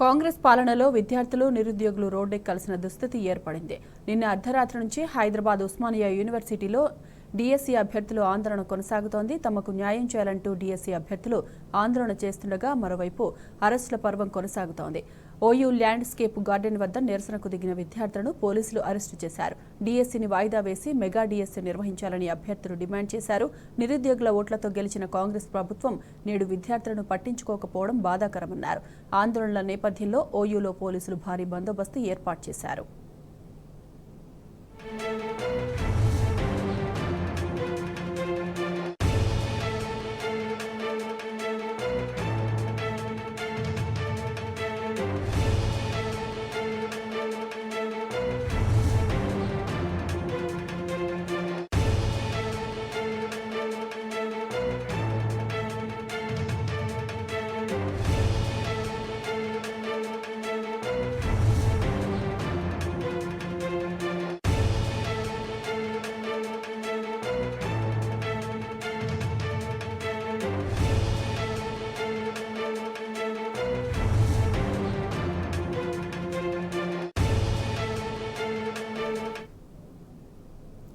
కాంగ్రెస్ పాలనలో విద్యార్థులు నిరుద్యోగులు రోడ్డెక్కాల్సిన దుస్థితి ఏర్పడింది. నిన్న అర్ధరాత్రి నుంచి హైదరాబాద్ ఉస్మానియా యూనివర్సిటీలో డీఎస్సీ అభ్యర్థులు ఆందోళన కొనసాగుతోంది. తమకు న్యాయం చేయాలంటూ డీఎస్సీ అభ్యర్థులు ఆందోళన చేస్తుండగా మరోవైపు అరెస్టుల పర్వం కొనసాగుతోంది. ఓయూ ల్యాండ్స్కేప్ గార్డెన్ వద్ద నిరసనకు దిగిన విద్యార్థులను పోలీసులు అరెస్టు చేశారు. డీఎస్సీని వాయిదా వేసి మెగా డీఎస్సీ నిర్వహించాలని అభ్యర్థులు డిమాండ్ చేశారు. నిరుద్యోగుల ఓట్లతో గెలిచిన కాంగ్రెస్ ప్రభుత్వం నేడు విద్యార్థులను పట్టించుకోకపోవడం బాధాకరమన్నారు. ఆందోళనల నేపథ్యంలో ఓయూలో పోలీసులు భారీ బందోబస్తు ఏర్పాటు చేశారు.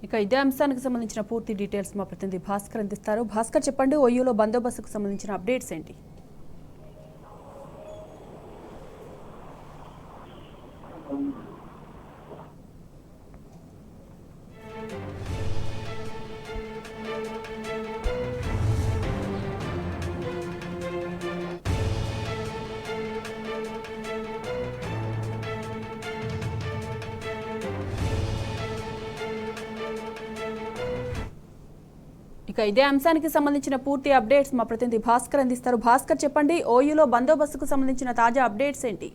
ఇక ఇదే అంశానికి సంబంధించిన పూర్తి డీటెయిల్స్ మా ప్రతినిధి భాస్కర్ అందిస్తారు. భాస్కర్, చెప్పండి, ఓయూలో బందోబస్తుకు సంబంధించిన అప్డేట్స్ ఏంటి? ఇక ఇదే అంశానికి సంబంధించిన పూర్తి అప్డేట్స్ మా ప్రతినిధి భాస్కర్ అందిస్తారు. భాస్కర్, చెప్పండి, ఓయూలో బందోబస్తుకు సంబంధించిన తాజా అప్డేట్స్ ఏంటి?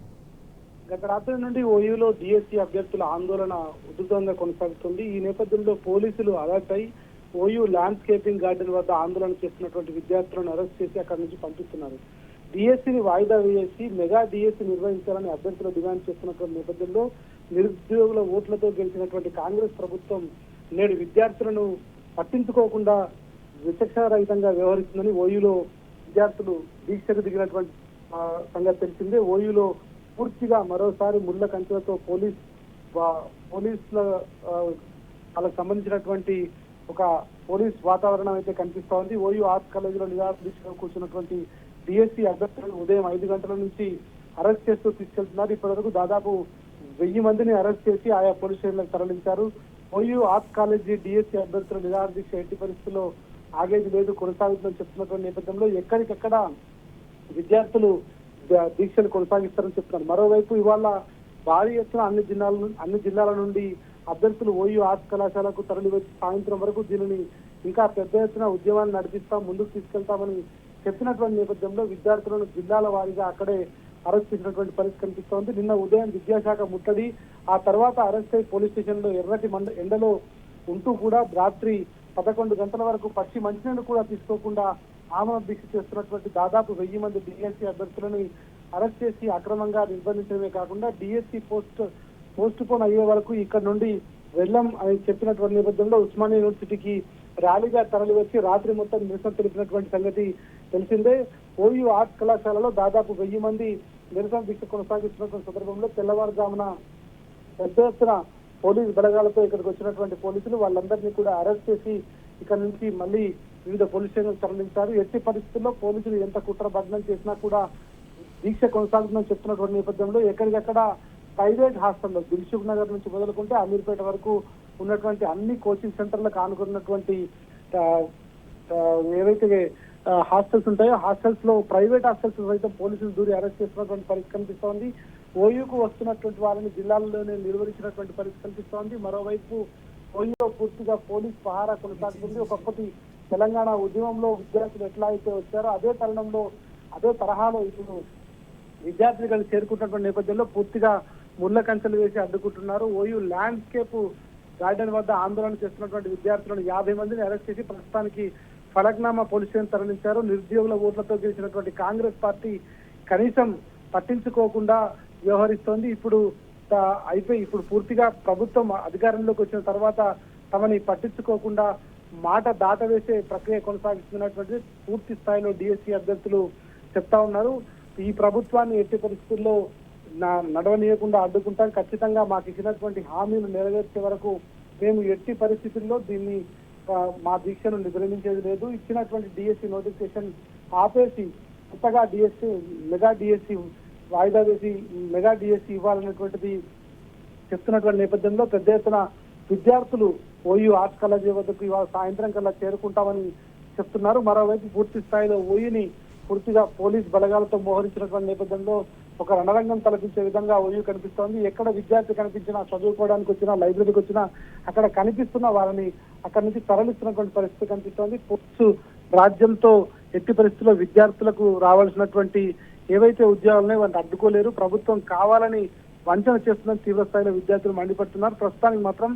గత రాత్రి నుండి ఓయూలో డీఎస్సీ అభ్యర్థుల ఆందోళన ఉధృతంగా కొనసాగుతుంది. ఈ నేపథ్యంలో పోలీసులు అలర్ట్ అయి ఓయూ ల్యాండ్స్కేపింగ్ గార్డెన్ వద్ద ఆందోళన చేస్తున్నటువంటి విద్యార్థులను అరెస్ట్ చేసి అక్కడి నుంచి పంపిస్తున్నారు. డీఎస్సీని వాయిదా వేసి మెగా డీఎస్సీ నిర్వహించాలని అభ్యర్థులు డిమాండ్ చేస్తున్నటువంటి నేపథ్యంలో నిరుద్యోగుల ఓట్లతో గెలిచినటువంటి కాంగ్రెస్ ప్రభుత్వం నేడు విద్యార్థులను పట్టించుకోకుండా విచక్షణారహితంగా వ్యవహరిస్తుందని ఓయూలో విద్యార్థులు దీక్షకు దిగినటువంటి సంగతి తెలిసిందే. ఓయూలో పూర్తిగా మరోసారి ముళ్ల కంచెలతో పోలీసుల వాళ్ళకు సంబంధించినటువంటి ఒక పోలీస్ వాతావరణం అయితే కనిపిస్తా ఉంది. ఓయూ ఆర్ట్స్ కాలేజీలో నిరాదీక్షలో కూర్చున్నటువంటి డీఎస్సీ అభ్యర్థులను ఉదయం 5 గంటల నుంచి అరెస్ట్ చేస్తూ తీసుకెళ్తున్నారు. ఇప్పటి వరకు దాదాపు 1000 మందిని అరెస్ట్ చేసి ఆయా పోలీస్ స్టేషన్లకు తరలించారు. ఓయూ ఆర్ట్స్ కాలేజీ డీఎస్సీ అభ్యర్థుల నిరాదీక్ష ఎట్టి పరిస్థితుల్లో ఆగేది లేదు, కొనసాగుతుందని చెప్తున్నటువంటి నేపథ్యంలో ఎక్కడికెక్కడ విద్యార్థులు దీక్షలు కొనసాగిస్తారని చెప్తున్నారు. మరోవైపు ఇవాళ భారీ ఎత్తున అన్ని జిల్లాల నుండి అభ్యర్థులు ఓయూ ఆర్ట్స్ కళాశాలకు తరలి వచ్చి సాయంత్రం వరకు దీనిని ఇంకా పెద్ద ఎత్తున ఉద్యమాన్ని నడిపిస్తాం, ముందుకు తీసుకెళ్తామని చెప్పినటువంటి నేపథ్యంలో విద్యార్థులను జిల్లాల వారీగా అక్కడే అరెస్ట్ చేసినటువంటి పరిస్థితి కనిపిస్తోంది. నిన్న ఉదయం విద్యాశాఖ ముట్టడి, ఆ తర్వాత అరెస్ట్ అయి పోలీస్ స్టేషన్ లో ఎర్రటి ఎండలో ఉంటూ కూడా రాత్రి 11 గంటల వరకు పచ్చి మంచినీళ్ళు కూడా తీసుకోకుండా ఆమరణ దీక్ష చేస్తున్నటువంటి దాదాపు 1000 మంది డీఎస్సీ అభ్యర్థులను అరెస్ట్ చేసి అక్రమంగా నిర్బంధించడమే కాకుండా డీఎస్సీ పోస్ట్ పోన్ అయ్యే వరకు ఇక్కడ నుండి వెళ్ళం అని చెప్పినటువంటి నేపథ్యంలో ఉస్మానియా యూనివర్సిటీకి ర్యాలీగా తరలి వచ్చి రాత్రి మొత్తం నిరసన తెలిపినటువంటి సంగతి తెలిసిందే. ఓయూ ఆర్ట్స్ కళాశాలలో దాదాపు 1000 మంది నిరసన దీక్ష కొనసాగిస్తున్నటువంటి సందర్భంలో తెల్లవారుజామున పెద్ద ఎత్తున పోలీసు బలగాలతో ఇక్కడికి వచ్చినటువంటి పోలీసులు వాళ్ళందరినీ కూడా అరెస్ట్ చేసి ఇక్కడ నుంచి మళ్ళీ వివిధ పోలీస్ స్టేషన్లకు తరలించారు. ఎట్టి పరిస్థితుల్లో పోలీసులు ఎంత కుట్ర భగ్నం చేసినా కూడా దీక్ష కొనసాగుతుందని చెప్తున్నటువంటి నేపథ్యంలో ఎక్కడికక్కడ ప్రైవేట్ హాస్టల్లో దిల్సుఖ్ నగర్ నుంచి మొదలుకుంటే అమీర్పేట వరకు ఉన్నటువంటి అన్ని కోచింగ్ సెంటర్లకు ఆనుకున్నటువంటి ఏవైతే హాస్టల్స్ ఉంటాయో హాస్టల్స్ లో ప్రైవేట్ హాస్టల్స్ సైతం పోలీసులు దూరి అరెస్ట్ చేస్తున్నటువంటి పరిస్థితి కనిపిస్తోంది. ఓయూకు వస్తున్నటువంటి వారిని జిల్లాల్లోనే నిర్వహించినటువంటి పరిస్థితి కనిపిస్తోంది. మరోవైపు ఓయూలో పూర్తిగా పోలీస్ పహారా కొనసాగుతుంది. ఒకప్పటి తెలంగాణ ఉద్యమంలో విద్యార్థులు ఎట్లా అయితే వచ్చారో అదే తరహాలో ఇప్పుడు విద్యార్థులు చేరుకుంటున్నటువంటి నేపథ్యంలో పూర్తిగా ముళ్ల కంచెలు వేసి అడ్డుకుంటున్నారు. ఓయూ ల్యాండ్స్కేప్ గార్డెన్ వద్ద ఆందోళన చేస్తున్నటువంటి విద్యార్థులను 50 మందిని అరెస్ట్ చేసి ప్రస్తుతానికి ఫలక్నామా పోలీస్ స్టేషన్ తరలించారు. నిరుద్యోగుల ఓట్లతో గెలిచినటువంటి కాంగ్రెస్ పార్టీ కనీసం పట్టించుకోకుండా వ్యవహరిస్తోంది. ఇప్పుడు పూర్తిగా ప్రభుత్వం అధికారంలోకి వచ్చిన తర్వాత తమని పట్టించుకోకుండా మాట దాటవేసే ప్రక్రియ కొనసాగిస్తున్నటువంటి పూర్తి స్థాయిలో డీఎస్సీ అభ్యర్థులు చెప్తా ఉన్నారు. ఈ ప్రభుత్వాన్ని ఎట్టి పరిస్థితుల్లో నడవనీయకుండా అడ్డుకుంటాం. ఖచ్చితంగా మాకు ఇచ్చినటువంటి హామీలు నెరవేర్చే వరకు మేము ఎట్టి పరిస్థితుల్లో దీన్ని మా దీక్షను విరమించేది లేదు. ఇచ్చినటువంటి డిఎస్సి నోటిఫికేషన్ ఆపేసి కొత్తగా మెగా డిఎస్సి వాయిదా వేసి మెగా డిఎస్సి ఇవ్వాలనేటువంటిది చెప్తున్నటువంటి నేపథ్యంలో పెద్ద ఎత్తున విద్యార్థులు ఓయూ ఆర్ట్స్ కాలేజీ వద్దకు ఇవాళ సాయంత్రం కల్లా చేరుకుంటామని చెప్తున్నారు. మరోవైపు పూర్తి స్థాయిలో ఓయూని పూర్తిగా పోలీస్ బలగాలతో మోహరించినటువంటి నేపథ్యంలో ఒక రణరంగం తలపించే విధంగా ఓయూ కనిపిస్తోంది. ఎక్కడ విద్యార్థి కనిపించినా, చదువుకోవడానికి వచ్చినా, లైబ్రరీకి వచ్చినా అక్కడ కనిపిస్తున్న వారిని అక్కడి నుంచి తరలిస్తున్నటువంటి పరిస్థితి కనిపిస్తోంది. పోలీసు రాజ్యంతో ఎట్టి పరిస్థితుల్లో విద్యార్థులకు రావాల్సినటువంటి ఏవైతే ఉద్యోగాలున్నాయో వాటిని అడ్డుకోలేరు. ప్రభుత్వం కావాలని వంచన చేస్తుందని తీవ్ర స్థాయిలో విద్యార్థులు మండిపడుతున్నారు. ప్రస్తుతానికి మాత్రం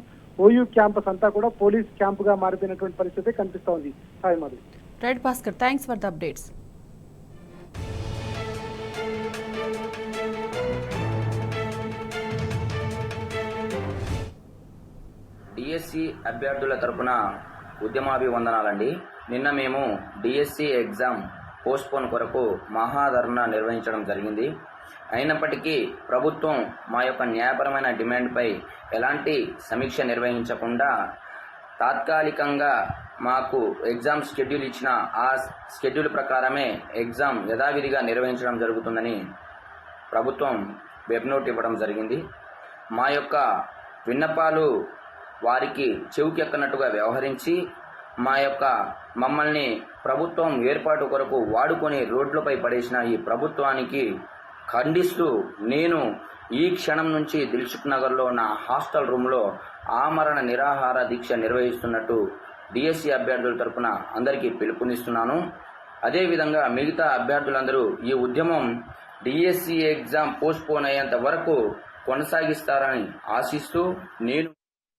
ఓయూ క్యాంపస్ అంతా కూడా పోలీస్ క్యాంపుగా మారిపోయినటువంటి పరిస్థితి కనిపిస్తోంది. హాయ్ మరి right Bhaskar, thanks for the updates. DSC అభ్యర్థుల తరపున ఉద్యమాభివందనాలండి. నిన్న మేము డిఎస్సి ఎగ్జామ్ పోస్ట్పోన్ కొరకు మహాధర్నా నిర్వహించడం జరిగింది. అయినప్పటికీ ప్రభుత్వం మా యొక్క న్యాయపరమైన డిమాండ్పై ఎలాంటి సమీక్ష నిర్వహించకుండా తాత్కాలికంగా మాకు ఎగ్జామ్ షెడ్యూల్ ఇచ్చిన ఆ షెడ్యూల్ ప్రకారమే ఎగ్జామ్ యథావిధిగా నిర్వహించడం జరుగుతుందని ప్రభుత్వం వెబ్ నోట్ ఇవ్వడం జరిగింది. మా యొక్క విన్నపాలు వారికి చెవికెక్కనట్టుగా వ్యవహరించి మమ్మల్ని ప్రభుత్వం ఏర్పాటు కొరకు వాడుకొని రోడ్లపై పడేసిన ఈ ప్రభుత్వానికి ఖండిస్తూ నేను ఈ క్షణం నుంచి దిల్సుఖ్ నగర్లో నా హాస్టల్ రూమ్లో ఆమరణ నిరాహార దీక్ష నిర్వహిస్తున్నట్టు డిఎస్సి అభ్యర్థుల తరపున అందరికీ పిలుపునిస్తున్నాను. అదేవిధంగా మిగతా అభ్యర్థులందరూ ఈ ఉద్యమం డిఎస్సి ఎగ్జామ్ పోస్ట్పోన్ అయ్యేంత వరకు కొనసాగిస్తారని ఆశిస్తూ నేను